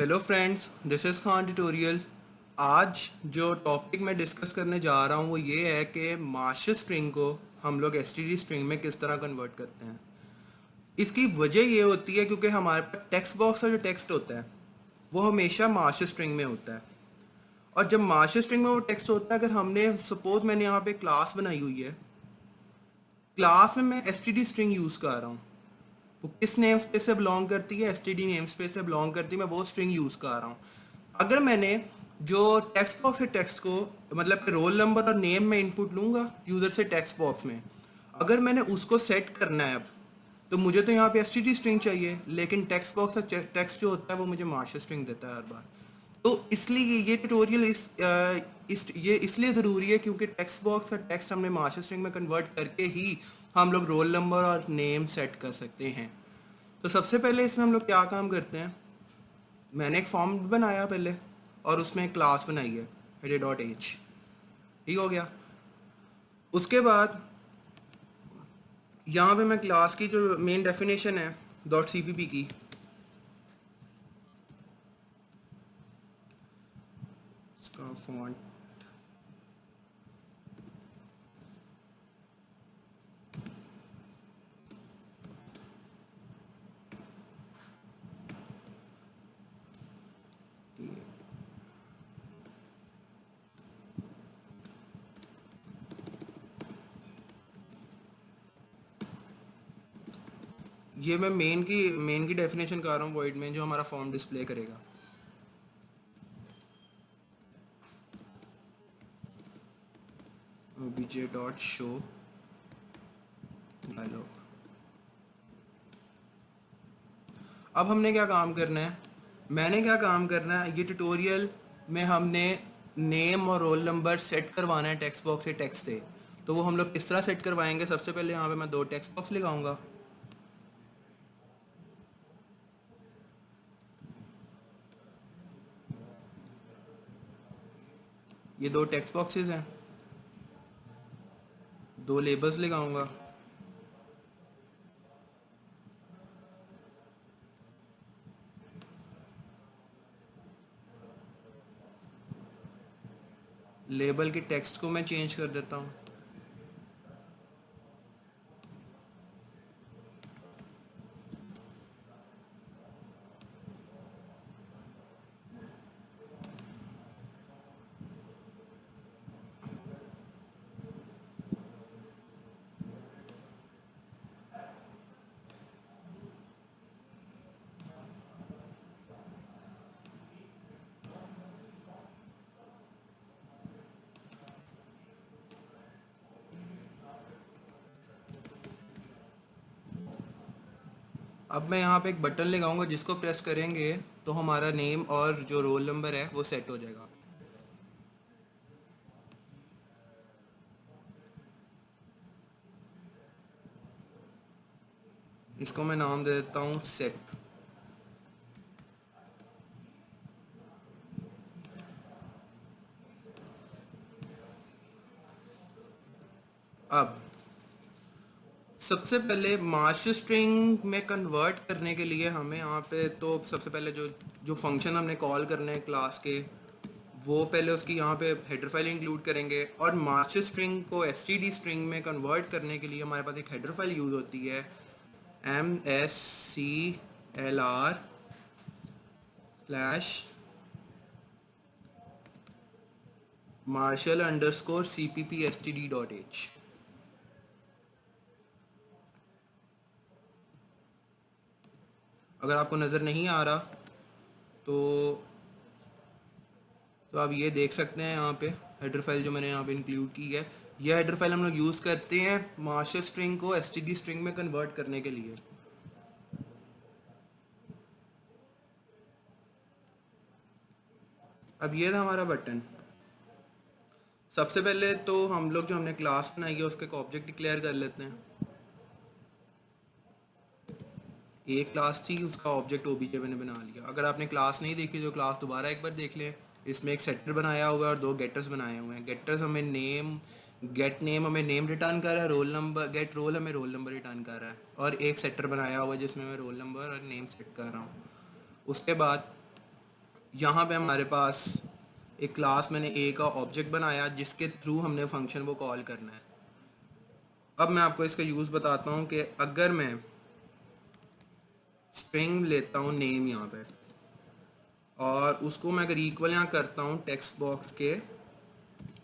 Hello friends, this is Khan tutorial. आज जो topic मैं डिस्कस करने जा रहा हूँ वो ये है कि मास्टर स्ट्रिंग को हम लोग एसटीडी स्ट्रिंग में किस तरह कन्वर्ट करते हैं। इसकी वजह ये होती है क्योंकि हमारे पास टेक्स्ट बॉक्स का जो टेक्स्ट होता है वो हमेशा मास्टर स्ट्रिंग में होता है। और जब मास्टर स्ट्रिंग में वो टेक्स्ट होता है, अगर हमने सपोज मैंने यहाँ पे क्लास बनाई हुई है, क्लास में मैं एसटीडी स्ट्रिंग यूज़ कर रहा हूँ। वो किस नेम स्पेस से बिलोंग करती है, एसटीडी नेम स्पेस से बिलोंग करती है, मैं वो स्ट्रिंग यूज़ कर रहा हूँ। अगर मैंने जो टेक्स्ट बॉक्स से टेक्स्ट को मतलब कि रोल नंबर और नेम में इनपुट लूँगा यूज़र से टेक्स्ट बॉक्स में, अगर मैंने उसको सेट करना है अब, तो मुझे तो यहाँ पे एसटीडी स्ट्रिंग चाहिए, लेकिन टेक्स्ट बॉक्स का टेक्स्ट जो होता है वो मुझे मास्टर स्ट्रिंग देता है हर बार। तो इसलिए ये ट्यूटोरियल ये इसलिए ज़रूरी है क्योंकि टेक्स्ट बॉक्स का टेक्स्ट हमने मास्टर स्ट्रिंग में कन्वर्ट करके ही हम लोग रोल नंबर और नेम सेट कर सकते हैं। तो सबसे पहले इसमें हम लोग क्या काम करते हैं, मैंने एक फॉर्म बनाया पहले और उसमें एक क्लास बनाई है हेडर डॉट एच। ठीक हो गया। उसके बाद यहाँ पे मैं क्लास की जो मेन डेफिनेशन है डॉट सीपीपी की, इसका फॉन्ट ये मैं मेन की डेफिनेशन कर रहा हूँ वॉइड में जो हमारा फॉर्म डिस्प्ले करेगा। obj dot show dialog. अब हमने क्या काम करना है, मैंने क्या काम करना है, ये ट्यूटोरियल में हमने नेम और रोल नंबर सेट करवाना है टेक्स्ट बॉक्स से टेक्स्ट से। तो वो हम लोग किस तरह सेट करवाएंगे, सबसे पहले यहाँ पे मैं दो टेक्स्ट बॉक्स लगाऊंगा। ये दो टेक्स्ट बॉक्सेस हैं, दो लेबल्स लगाऊंगा। लेबल के टेक्स्ट को मैं चेंज कर देता हूँ। अब मैं यहाँ पे एक बटन लगाऊंगा जिसको प्रेस करेंगे तो हमारा नेम और जो रोल नंबर है वो सेट हो जाएगा। इसको मैं नाम दे देता हूँ सेट। अब सबसे पहले मास्टर स्ट्रिंग में कन्वर्ट करने के लिए हमें यहाँ पे तो सबसे पहले जो जो फंक्शन हमने कॉल करने हैं क्लास के, वो पहले उसकी यहाँ पे हेडर फाइल इंक्लूड करेंगे। और मास्टर स्ट्रिंग को एसटीडी स्ट्रिंग में कन्वर्ट करने के लिए हमारे पास एक हेडर फाइल यूज़ होती है MSCLR/marshall_cppstd.h। अगर आपको नज़र नहीं आ रहा तो आप ये देख सकते हैं यहाँ पे हेडर फाइल जो मैंने यहाँ पे इंक्लूड की है। यह हेडर फाइल हम लोग यूज़ करते हैं मास्टर स्ट्रिंग को एसटीडी स्ट्रिंग में कन्वर्ट करने के लिए। अब ये था हमारा बटन। सबसे पहले तो हम लोग जो हमने क्लास बनाई है उसका एक ऑब्जेक्ट डिक्लेयर कर लेते हैं। एक क्लास थी, उसका ऑब्जेक्ट ओबीजे मैंने बना लिया। अगर आपने क्लास नहीं देखी तो क्लास दोबारा एक बार देख लें। इसमें एक सेटर बनाया हुआ है और दो गेटर्स बनाए हुए हैं। गेटर्स हमें नेम, गेट नेम हमें नेम रिटर्न कर रहा है, रोल नंबर, गेट रोल हमें रोल नंबर रिटर्न कर रहा है। और एक सेटर बनाया हुआ है जिसमें मैं रोल नंबर और नेम सेट कर रहा हूँ। उसके बाद यहाँ पे हमारे पास एक क्लास मैंने ए का ऑब्जेक्ट बनाया जिसके थ्रू हमने फंक्शन वो कॉल करना है। अब मैं आपको इसका यूज़ बताता हूँ कि अगर मैं स्ट्रिंग लेता हूँ नेम यहाँ पे और उसको मैं अगर इक्वल यहाँ करता हूँ टेक्स्ट बॉक्स के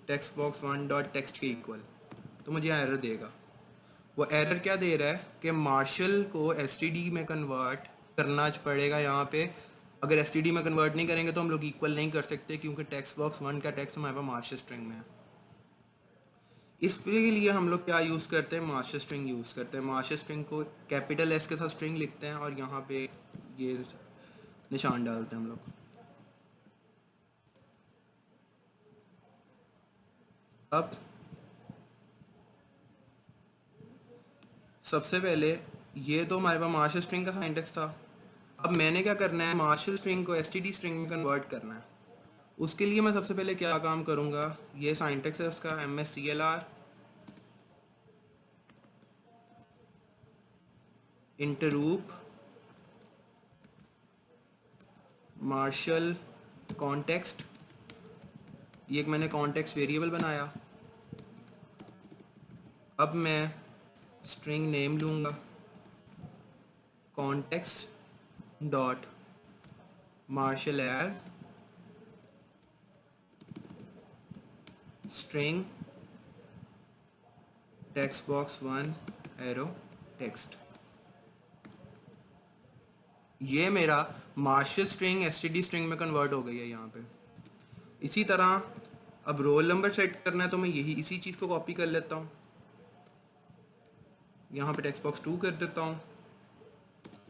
text box one dot text के इक्वल, तो मुझे एरर देगा। वो एरर क्या दे रहा है कि मार्शल को एसटीडी में कन्वर्ट करना पड़ेगा यहाँ पे। अगर एसटीडी में कन्वर्ट नहीं करेंगे तो हम लोग इक्वल नहीं कर सकते, क्योंकि टेक्स्ट बॉक्स वन का टेक्स्ट हमारे पास मार्शल स्ट्रिंग में है। इसके लिए हम लोग क्या यूज़ करते हैं, मार्शल स्ट्रिंग यूज़ करते हैं। मार्शल स्ट्रिंग को कैपिटल एस के साथ स्ट्रिंग लिखते हैं और यहाँ पे ये निशान डालते हैं हम लोग। अब सबसे पहले ये तो हमारे पास मार्शल स्ट्रिंग का सिंटैक्स था। अब मैंने क्या करना है, मार्शल स्ट्रिंग को एसटीडी स्ट्रिंग में कन्वर्ट करना है। उसके लिए मैं सबसे पहले क्या काम करूँगा, ये सिंटैक्स है उसका MSCLR इंटरूप मार्शल कॉन्टेक्स्ट, ये एक मैंने कॉन्टेक्स्ट वेरिएबल बनाया। अब मैं स्ट्रिंग नेम लूँगा context dot marshal as string text box one arrow text. ये मेरा मार्शल स्ट्रिंग एसटीडी स्ट्रिंग में कन्वर्ट हो गई है यहाँ पे। इसी तरह अब रोल नंबर सेट करना है तो मैं यही इसी चीज़ को कॉपी कर लेता हूँ, यहाँ पे टेक्स्ट बॉक्स 2 कर देता हूँ,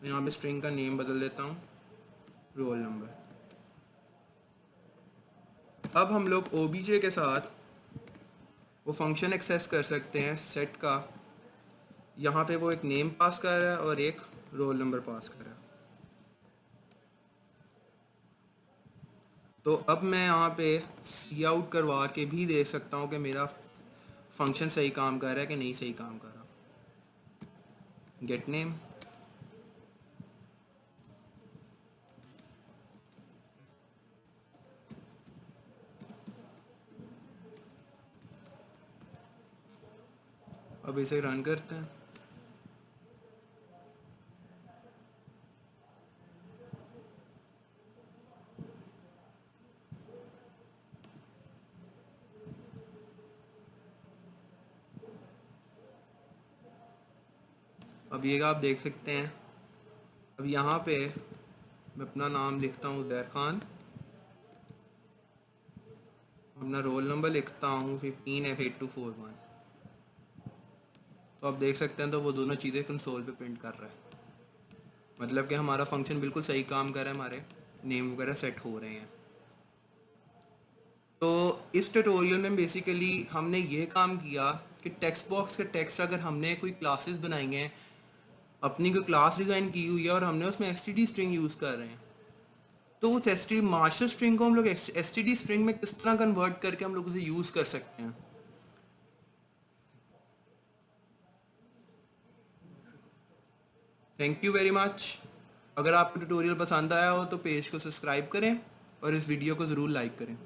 यहाँ पे स्ट्रिंग का नेम बदल देता हूँ रोल नंबर। अब हम लोग ओबीजे के साथ वो फंक्शन एक्सेस कर सकते हैं सेट का। यहाँ पे वो एक नेम पास कर रहा है और एक रोल नंबर पास कर रहा है। तो अब मैं यहाँ पे सी आउट करवा के भी देख सकता हूँ कि मेरा फंक्शन सही काम कर रहा है कि नहीं सही काम कर रहा। गेट नेम, अब इसे रन करते हैं। अब ये आप देख सकते हैं, अब यहाँ पे मैं अपना नाम लिखता हूँ ज़ैर खान, अपना रोल नंबर लिखता हूँ 15F8241। तो आप देख सकते हैं तो वो दोनों चीज़ें कंसोल पे प्रिंट कर रहा है, मतलब कि हमारा फंक्शन बिल्कुल सही काम कर रहा है, हमारे नेम वगैरह सेट हो रहे हैं। तो इस ट्यूटोरियल में बेसिकली हमने ये काम किया कि टेक्स्ट बॉक्स के टेक्स्ट अगर हमने कोई क्लासेस बनाई हैं, अपनी कोई क्लास डिज़ाइन की हुई है और हमने उसमें एसटीडी स्ट्रिंग यूज़ कर रहे हैं, तो उस एसटीडी मास्टर स्ट्रिंग को हम लोग एसटीडी स्ट्रिंग में किस तरह कन्वर्ट करके हम लोग उसे यूज़ कर सकते हैं। Thank you very much. अगर आपको ट्यूटोरियल पसंद आया हो तो पेज को सब्सक्राइब करें और इस वीडियो को ज़रूर लाइक करें।